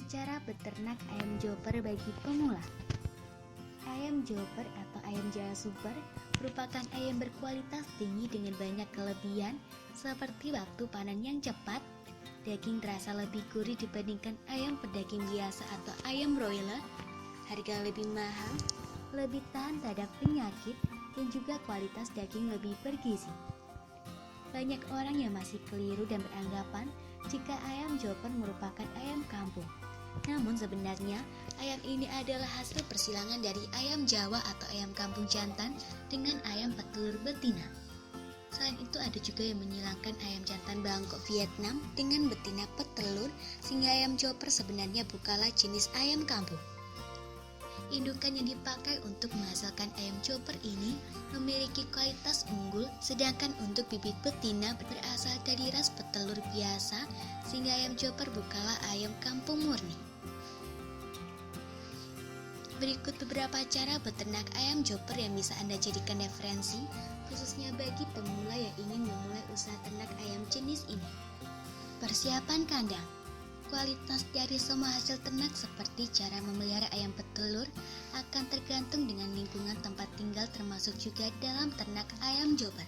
Cara beternak ayam joper bagi pemula. Ayam joper atau ayam Jawa super merupakan ayam berkualitas tinggi dengan banyak kelebihan seperti waktu panen yang cepat, daging terasa lebih gurih dibandingkan ayam pedaging biasa atau ayam broiler, harga lebih mahal, lebih tahan terhadap penyakit, dan juga kualitas daging lebih bergizi. Banyak orang yang masih keliru dan beranggapan jika ayam joper merupakan ayam kampung. Namun sebenarnya ayam ini adalah hasil persilangan dari ayam Jawa atau ayam kampung jantan dengan ayam petelur betina. Selain itu ada juga yang menyilangkan ayam jantan Bangkok Vietnam dengan betina petelur, sehingga ayam joper sebenarnya bukanlah jenis ayam kampung. Indukan yang dipakai untuk menghasilkan ayam joper ini memiliki kualitas unggul, sedangkan untuk bibit betina berasal dari ras petelur biasa, sehingga ayam joper bukanlah ayam kampung murni. Berikut beberapa cara beternak ayam joper yang bisa Anda jadikan referensi, khususnya bagi pemula yang ingin memulai usaha ternak ayam jenis ini. Persiapan kandang. Kualitas dari semua hasil ternak seperti cara memelihara ayam petelur akan tergantung dengan lingkungan tempat tinggal, termasuk juga dalam ternak ayam joper.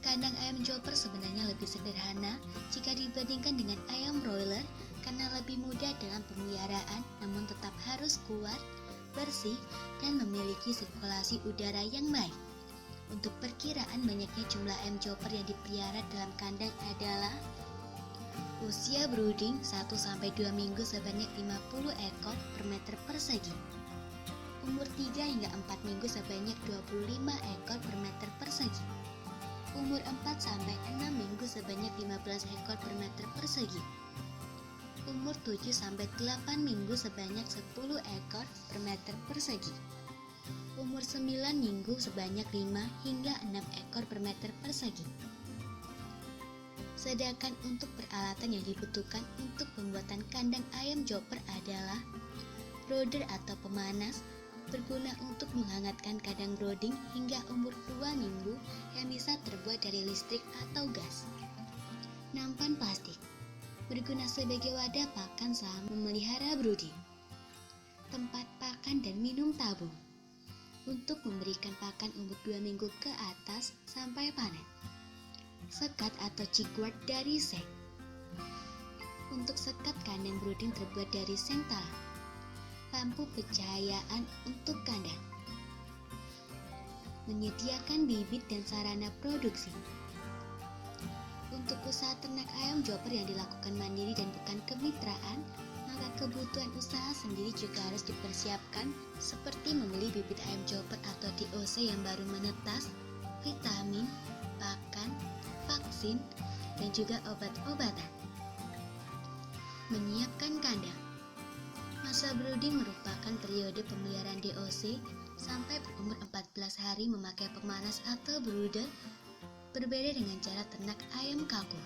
Kandang ayam joper sebenarnya lebih sederhana jika dibandingkan dengan ayam broiler karena lebih mudah dalam pemeliharaan, namun tetap harus kuat, bersih, dan memiliki sirkulasi udara yang baik. Untuk perkiraan banyaknya jumlah ayam joper yang dipelihara dalam kandang adalah: usia brooding 1-2 minggu sebanyak 50 ekor per meter persegi. Umur 3 hingga 4 minggu sebanyak 25 ekor per meter persegi. Umur 4-6 minggu sebanyak 15 ekor per meter persegi. Umur 7-8 minggu sebanyak 10 ekor per meter persegi. Umur 9 minggu sebanyak 5 hingga 6 ekor per meter persegi. Sedangkan untuk peralatan yang dibutuhkan untuk pembuatan kandang ayam joper adalah brooder atau pemanas, berguna untuk menghangatkan kandang brooding hingga umur 2 minggu yang bisa terbuat dari listrik atau gas. Nampan plastik, berguna sebagai wadah pakan selama memelihara brooding. Tempat pakan dan minum tabung, untuk memberikan pakan umur 2 minggu ke atas sampai panen. Sekat atau chickwork dari seng. Untuk sekat kandang brooding terbuat dari seng talang. Lampu pencahayaan untuk kandang. Menyediakan bibit dan sarana produksi. Untuk usaha ternak ayam joper yang dilakukan mandiri dan bukan kemitraan, maka kebutuhan usaha sendiri juga harus dipersiapkan, seperti membeli bibit ayam joper atau DOC yang baru menetas, vitamin, pakan, vaksin, dan juga obat-obatan. Menyiapkan kandang. Masa brooding merupakan periode pemeliharaan DOC sampai berumur 14 hari memakai pemanas atau brooder, berbeda dengan cara ternak ayam kampung.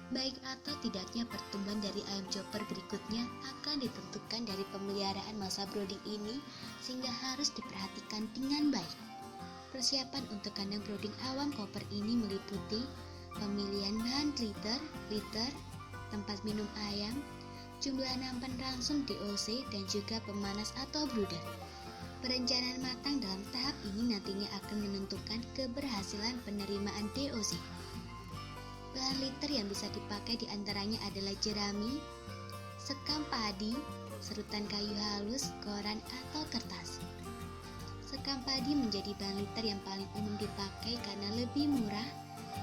Baik atau tidaknya pertumbuhan dari ayam joper berikutnya akan ditentukan dari pemeliharaan masa brooding ini, sehingga harus diperhatikan dengan baik. Persiapan untuk kandang brooding awam koper ini meliputi pemilihan bahan liter, tempat minum ayam, jumlah nampan langsung DOC, dan juga pemanas atau brooder. Perencanaan matang dalam tahap ini nantinya akan menentukan keberhasilan penerimaan DOC. Bahan liter yang bisa dipakai diantaranya adalah jerami, sekam padi, serutan kayu halus, koran, atau kertas. Sekam padi menjadi bahan liter yang paling umum dipakai karena lebih murah,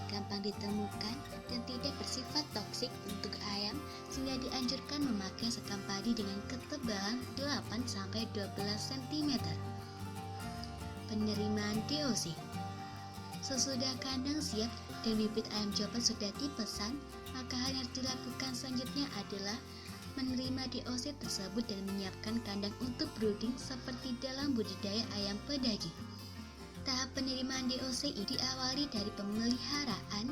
gampang ditemukan, dan tidak bersifat toksik untuk ayam, sehingga dianjurkan memakai sekam padi dengan ketebalan 8-12 cm. Penerimaan DOC. Sesudah kandang siap dan bibit ayam joper sudah dipesan, maka hal yang dilakukan selanjutnya adalah menerima DOC tersebut dan menyiapkan kandang untuk brooding seperti dalam budidaya ayam pedaging. Tahap penerimaan DOC ini diawali dari pemeliharaan,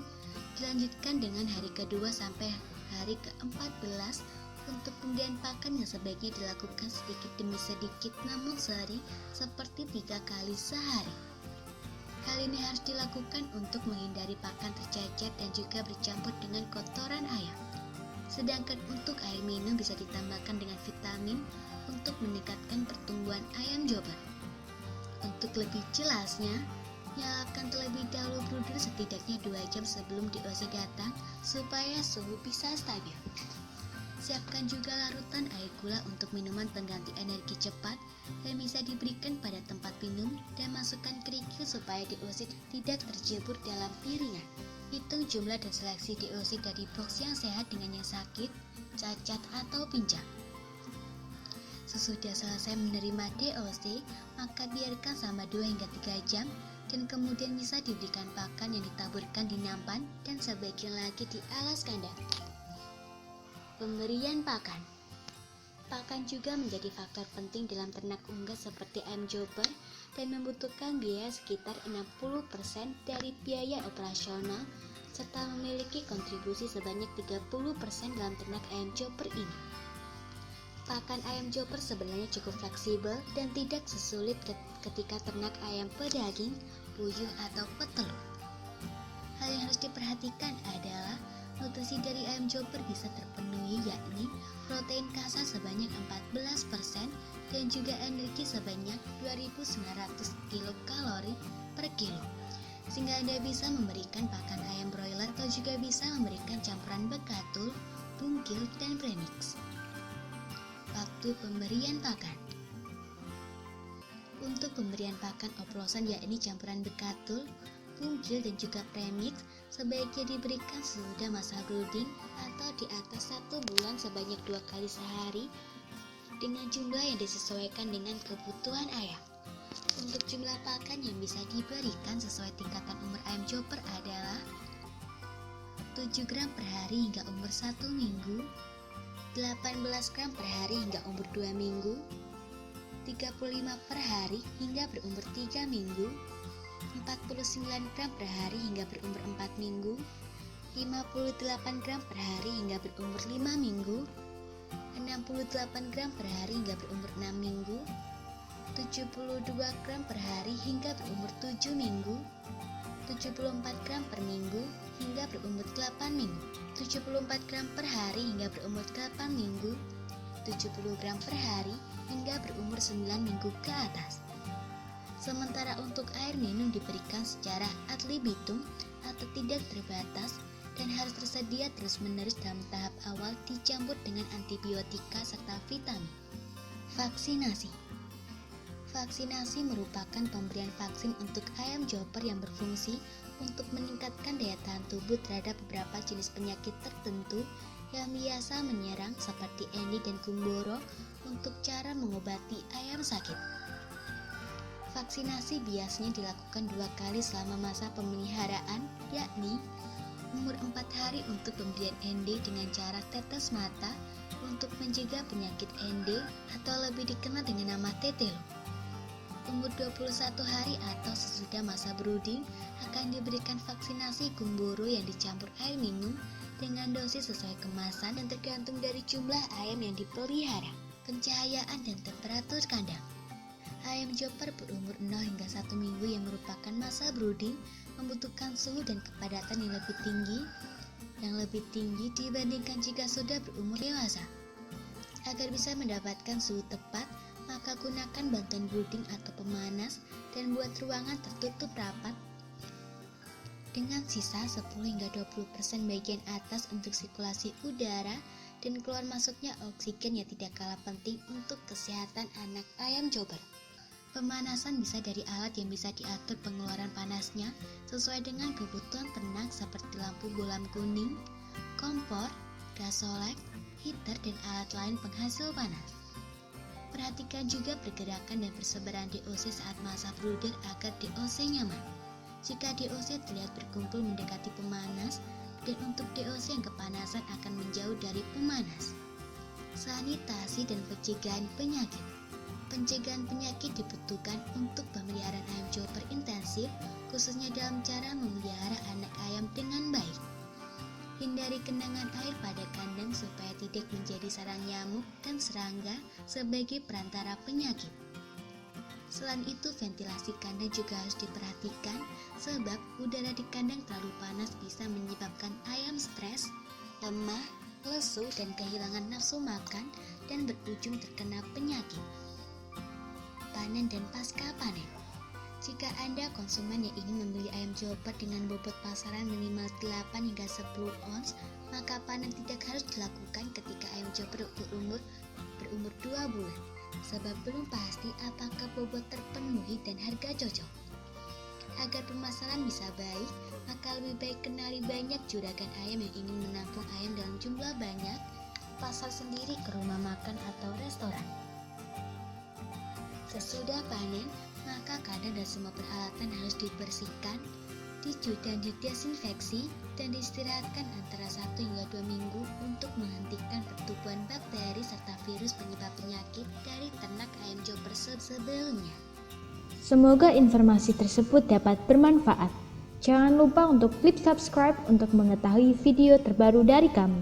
dilanjutkan dengan hari kedua sampai hari ke-14 untuk pemberian pakan yang sebaiknya dilakukan sedikit demi sedikit namun sehari, seperti 3 kali sehari. Hal ini harus dilakukan untuk menghindari pakan tercecer dan juga bercampur dengan kotoran ayam. Sedangkan untuk air minum bisa ditambahkan dengan vitamin untuk meningkatkan pertumbuhan ayam Joper. Untuk lebih jelasnya, nyalakan terlebih dahulu brooder setidaknya 2 jam sebelum DOC datang supaya suhu bisa stabil. Siapkan juga larutan air gula untuk minuman pengganti energi cepat yang bisa diberikan pada tempat minum dan masukkan kerikil supaya DOC tidak terjebur dalam piringan. Hitung jumlah dan seleksi DOC dari box yang sehat dengan yang sakit, cacat, atau pincang. Sesudah selesai menerima DOC, maka biarkan selama 2 hingga 3 jam dan kemudian bisa diberikan pakan yang ditaburkan di nampan dan sebagian lagi di alas kandang. Pemberian pakan. Pakan juga menjadi faktor penting dalam ternak unggas seperti ayam Joper dan membutuhkan biaya sekitar 60% dari biaya operasional serta memiliki kontribusi sebanyak 30% dalam ternak ayam Joper ini. Pakan ayam Joper sebenarnya cukup fleksibel dan tidak sesulit ketika ternak ayam pedaging, puyuh, atau petelur. Hal yang harus diperhatikan adalah nutrisi dari ayam Joper bisa terpenuhi, yakni protein kasar sebanyak 14% dan juga energi sebanyak 2.900 kilokalori per kilo, sehingga Anda bisa memberikan pakan ayam broiler atau juga bisa memberikan campuran bekatul, bungkil, dan premix. Waktu pemberian pakan. Untuk pemberian pakan oplosan yakni campuran bekatul, bungkil, dan juga premix sebaiknya diberikan sesudah masa brooding atau di atas 1 bulan sebanyak 2 kali sehari dengan jumlah yang disesuaikan dengan kebutuhan ayam. Untuk jumlah pakan yang bisa diberikan sesuai tingkatan umur ayam Joper adalah 7 gram per hari hingga umur 1 minggu, 18 gram per hari hingga umur 2 minggu, 35 per hari hingga berumur 3 minggu, 49 gram per hari hingga berumur 4 minggu, 58 gram per hari hingga berumur 5 minggu, 68 gram per hari hingga berumur 6 minggu, 72 gram per hari hingga berumur 7 minggu, 74 gram per minggu hingga berumur 8 minggu, 74 gram per hari hingga berumur 8 minggu, 70 gram per hari hingga berumur 9 minggu ke atas. Sementara untuk air minum diberikan secara ad libitum atau tidak terbatas dan harus tersedia terus-menerus dalam tahap awal dicampur dengan antibiotika serta vitamin. Vaksinasi. Vaksinasi merupakan pemberian vaksin untuk ayam Joper yang berfungsi untuk meningkatkan daya tahan tubuh terhadap beberapa jenis penyakit tertentu yang biasa menyerang seperti Endi dan Gumboro untuk cara mengobati ayam sakit. Vaksinasi biasanya dilakukan 2 kali selama masa pemeliharaan, yakni umur 4 hari untuk pemberian ND dengan cara tetes mata untuk mencegah penyakit ND atau lebih dikenal dengan nama tetelo. Umur 21 hari atau sesudah masa brooding akan diberikan vaksinasi Gumboro yang dicampur air minum dengan dosis sesuai kemasan dan tergantung dari jumlah ayam yang dipelihara, pencahayaan, dan temperatur kandang. Ayam Joper berumur 0 hingga 1 minggu yang merupakan masa brooding membutuhkan suhu dan kepadatan yang lebih tinggi dibandingkan jika sudah berumur dewasa. Agar bisa mendapatkan suhu tepat, maka gunakan bantuan brooding atau pemanas dan buat ruangan tertutup rapat dengan sisa 10 hingga 20% bagian atas untuk sirkulasi udara dan keluar masuknya oksigen yang tidak kalah penting untuk kesehatan anak ayam Joper. Pemanasan bisa dari alat yang bisa diatur pengeluaran panasnya sesuai dengan kebutuhan ternak seperti lampu bohlam kuning, kompor, gas solek, heater, dan alat lain penghasil panas. Perhatikan juga pergerakan dan persebaran DOC saat masa brooder agar DOC nyaman. Jika DOC terlihat berkumpul mendekati pemanas, dan untuk DOC yang kepanasan akan menjauh dari pemanas. Sanitasi dan pencegahan penyakit. Pencegahan penyakit dibutuhkan untuk pemeliharaan ayam Joper intensif, khususnya dalam cara memelihara anak ayam dengan baik. Hindari genangan air pada kandang supaya tidak menjadi sarang nyamuk dan serangga sebagai perantara penyakit. Selain itu, ventilasi kandang juga harus diperhatikan sebab udara di kandang terlalu panas bisa menyebabkan ayam stres, lemah, lesu dan kehilangan nafsu makan, dan berujung terkena penyakit. Panen dan pasca panen. Jika Anda konsumen yang ingin membeli ayam chopper dengan bobot pasaran minimal 8 hingga 10 ons, maka panen tidak harus dilakukan ketika ayam chopper berumur 2 bulan, sebab belum pasti apakah bobot terpenuhi dan harga cocok. Agar pemasaran bisa baik, maka lebih baik kenali banyak juragan ayam yang ingin menampung ayam dalam jumlah banyak, pasar sendiri ke rumah makan atau restoran. Sesudah panen, maka kandang dan semua peralatan harus dibersihkan, dicuci dan didesinfeksi, dan diistirahatkan antara 1 hingga 2 minggu untuk menghentikan pertumbuhan bakteri serta virus penyebab penyakit dari ternak ayam chopper sebelumnya. Semoga informasi tersebut dapat bermanfaat. Jangan lupa untuk klik subscribe untuk mengetahui video terbaru dari kami.